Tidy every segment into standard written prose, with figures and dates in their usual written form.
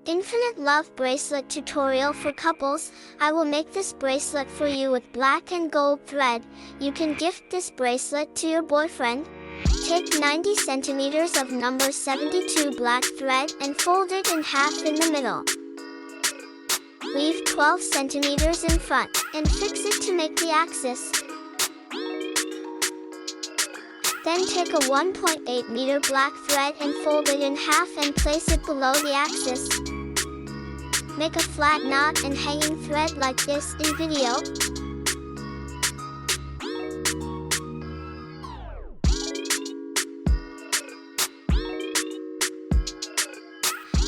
Infinite Love Bracelet tutorial for couples. I will make this bracelet for you with black and gold thread. You can gift this bracelet to your boyfriend. Take 90 centimeters of number 72 black thread and fold it in half in the middle. Leave 12 centimeters in front, and fix it to make the axis. Then take a 1.8 meter black thread and fold it in half and place it below the axis. Make a flat knot and hanging thread like this in video.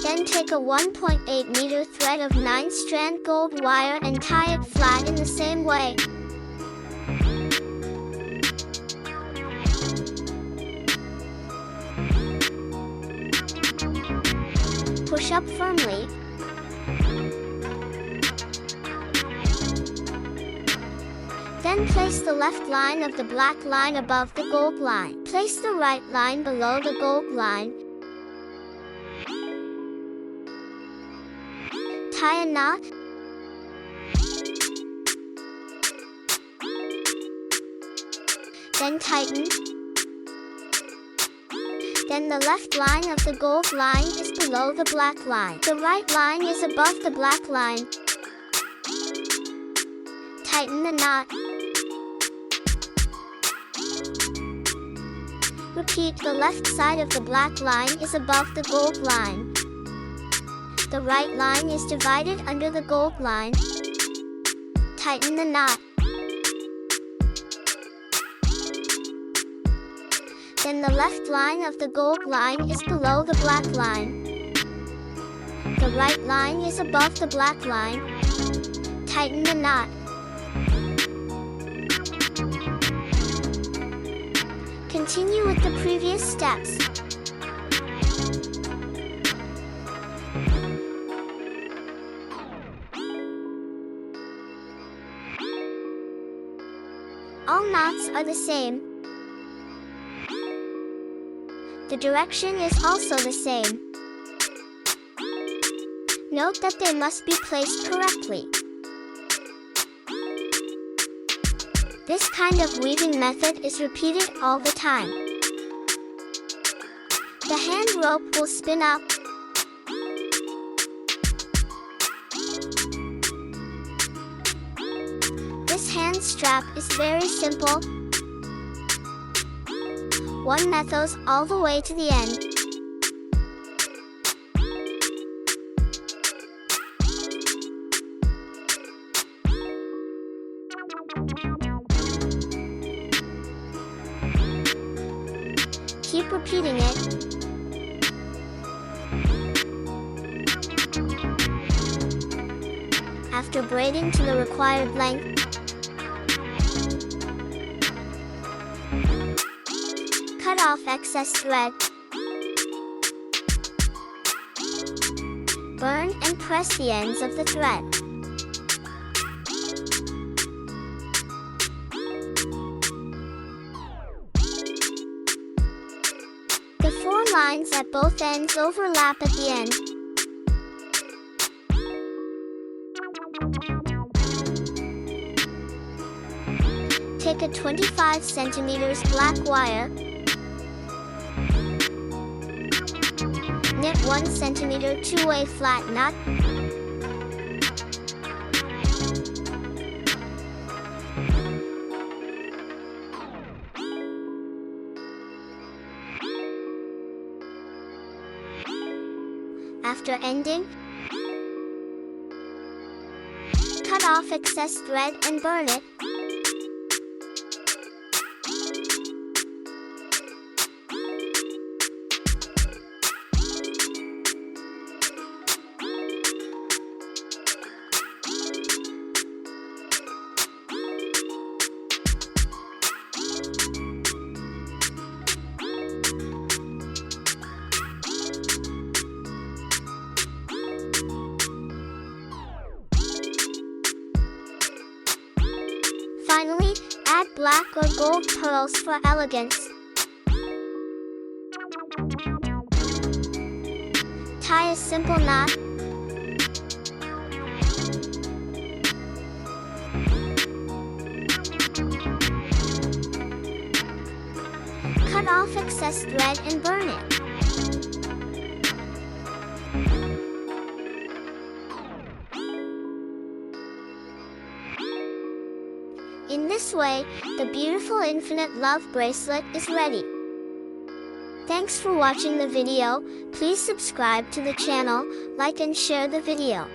Then take a 1.8 meter thread of 9-strand gold wire and tie it flat in the same way. Push up firmly. Then place the left line of the black line above the gold line. Place the right line below the gold line. Tie a knot. Then tighten. Then the left line of the gold line is below the black line. The right line is above the black line. Tighten the knot. Repeat, the left side of the black line is above the gold line. The right line is divided under the gold line. Tighten the knot. Then the left line of the gold line is below the black line. The right line is above the black line. Tighten the knot. Continue with the previous steps. All knots are the same. The direction is also the same. Note that they must be placed correctly. This kind of weaving method is repeated all the time. The hand rope will spin up. This hand strap is very simple. One method all the way to the end. Keep repeating it. After braiding to the required length, cut off excess thread. Burn and press the ends of the thread. The 4 lines at both ends overlap at the end. Take a 25 centimeters black wire. Knit 1 centimeter two-way flat knot. After ending, cut off excess thread and burn it. Finally, add black or gold pearls for elegance. Tie a simple knot. Cut off excess thread and burn it. In this way, the beautiful Infinite Love Bracelet is ready. Thanks for watching the video. Please subscribe to the channel, like and share the video.